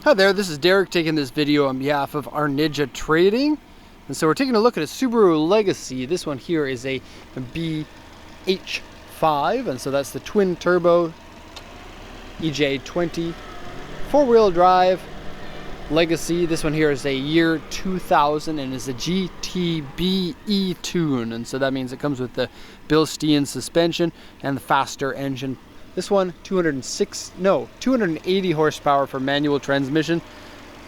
Hi there, this is Derek taking this video on behalf of Arneja Trading. And so we're taking a look at a Subaru Legacy. This one here is a BH5, and so that's the twin turbo EJ20 four-wheel drive Legacy. This one here is a year 2000 and is a GTB E-Tune, and so that means it comes with the Bilstein suspension and the faster engine. This one, 280 horsepower for manual transmission.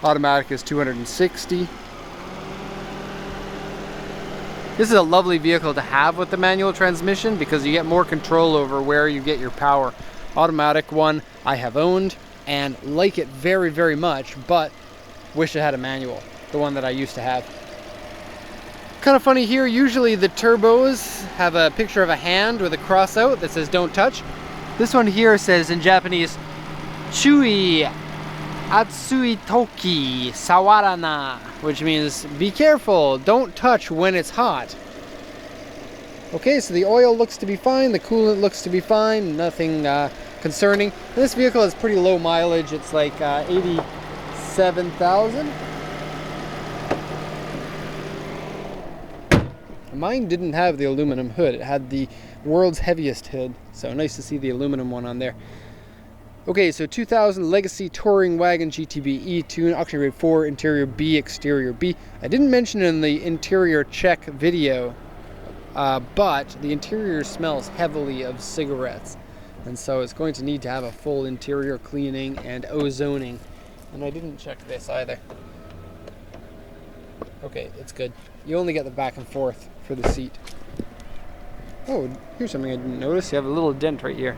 Automatic is 260. This is a lovely vehicle to have with the manual transmission because you get more control over where you get your power. Automatic one I have owned and like it very, very much, but wish it had a manual, the one that I used to have. Kind of funny here, usually the turbos have a picture of a hand with a cross out that says don't touch. This one here says in Japanese, Chui Atsui Toki Sawarana, which means be careful, don't touch when it's hot. Okay, so the oil looks to be fine, the coolant looks to be fine, nothing concerning. This vehicle has pretty low mileage, it's like 87,000. Mine didn't have the aluminum hood, it had the world's heaviest hood, so nice to see the aluminum one on there. Okay, so 2000 Legacy Touring Wagon GTB E-Tune, auction grade 4, interior B, exterior B. I didn't mention in the interior check video, but the interior smells heavily of cigarettes, and so it's going to need to have a full interior cleaning and ozoning, and I didn't check this either. Okay, it's good. You only get the back and forth for the seat. Oh, here's something I didn't notice. You have a little dent right here.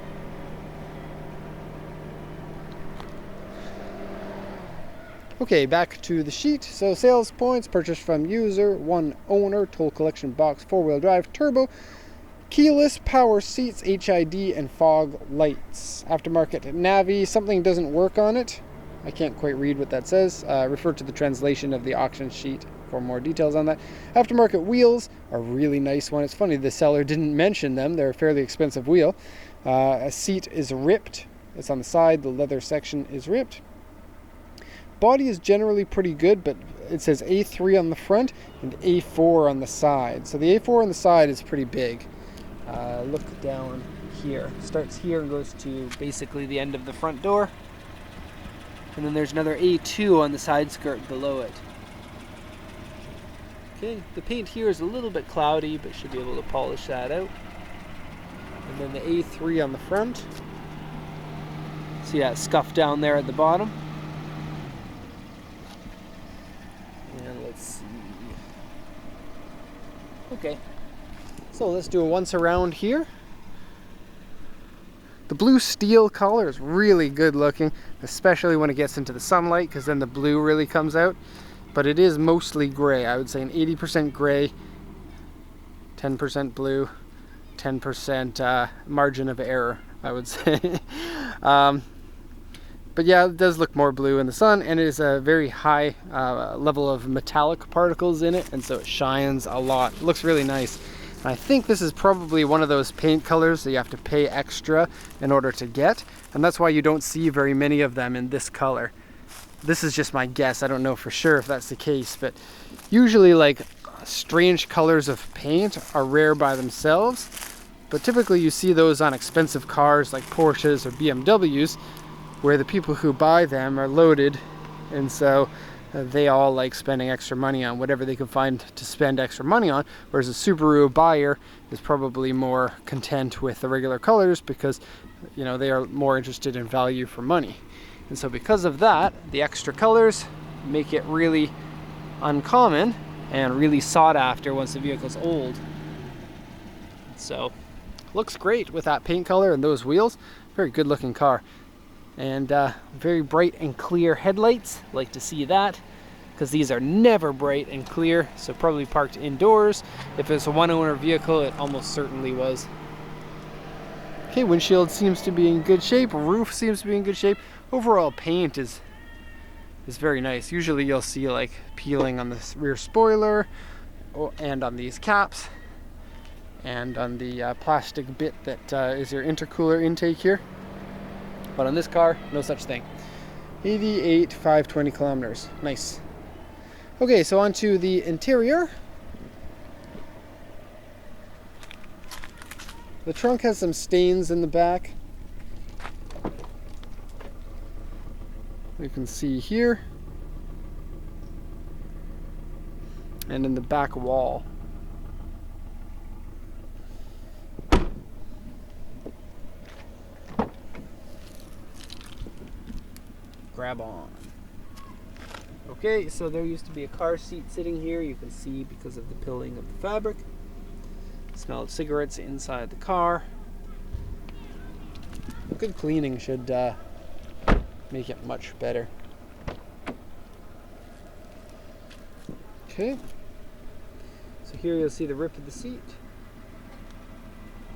Okay, back to the sheet. So sales points, purchased from user, one owner, toll collection box, four-wheel drive, turbo, keyless, power seats, HID, and fog lights. Aftermarket Navi, something doesn't work on it. I can't quite read what that says. Refer to the translation of the auction sheet for more details on that. Aftermarket wheels, a really nice one. It's funny the seller didn't mention them. They're a fairly expensive wheel. A seat is ripped. It's on the side. The leather section is ripped. Body is generally pretty good, but it says A3 on the front and A4 on the side. So the A4 on the side is pretty big. Look down here. Starts here and goes to basically the end of the front door. And then there's another A2 on the side skirt below it. Okay, the paint here is a little bit cloudy, but should be able to polish that out. And then the A3 on the front. See that scuff down there at the bottom? And let's see. Okay, so let's do a once around here. The blue steel color is really good looking, especially when it gets into the sunlight, because then the blue really comes out. But it is mostly gray. I would say an 80% gray, 10% blue, 10% margin of error, I would say. But yeah, it does look more blue in the sun, and it is a very high level of metallic particles in it, and so it shines a lot. It looks really nice. And I think this is probably one of those paint colors that you have to pay extra in order to get, and that's why you don't see very many of them in this color. This is just my guess. I don't know for sure if that's the case, but usually like strange colors of paint are rare by themselves, but typically you see those on expensive cars like Porsches or BMWs, where the people who buy them are loaded, and so they all like spending extra money on whatever they can find to spend extra money on, whereas a Subaru buyer is probably more content with the regular colors because, you know, they are more interested in value for money. And so because of that, the extra colors make it really uncommon and really sought after once the vehicle's old. So looks great with that paint color and those wheels. Very good looking car. And very bright and clear headlights. Like to see that, because these are never bright and clear, so probably parked indoors. If it's a one owner vehicle, it almost certainly was. Okay, windshield seems to be in good shape. Roof seems to be in good shape. Overall paint is very nice. Usually you'll see like peeling on the rear spoiler and on these caps and on the plastic bit that is your intercooler intake here. But on this car, no such thing. 88,520 kilometers. Nice. Okay, so on to the interior. The trunk has some stains in the back. You can see here. And in the back wall. Grab on. Okay, so there used to be a car seat sitting here. You can see because of the pilling of the fabric. Smell of cigarettes inside the car. Good cleaning should make it much better. Okay. So here you'll see the rip of the seat.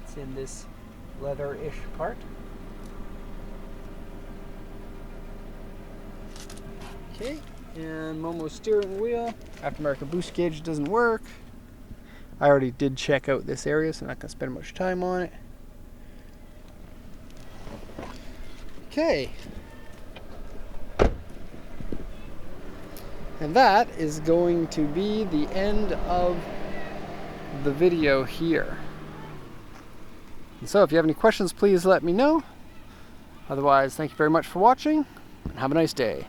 It's in this leather-ish part. Okay, and Momo steering wheel. Aftermarket boost gauge doesn't work. I already did check out this area, so I'm not going to spend much time on it. Okay. And that is going to be the end of the video here. And so if you have any questions, please let me know. Otherwise, thank you very much for watching, and have a nice day.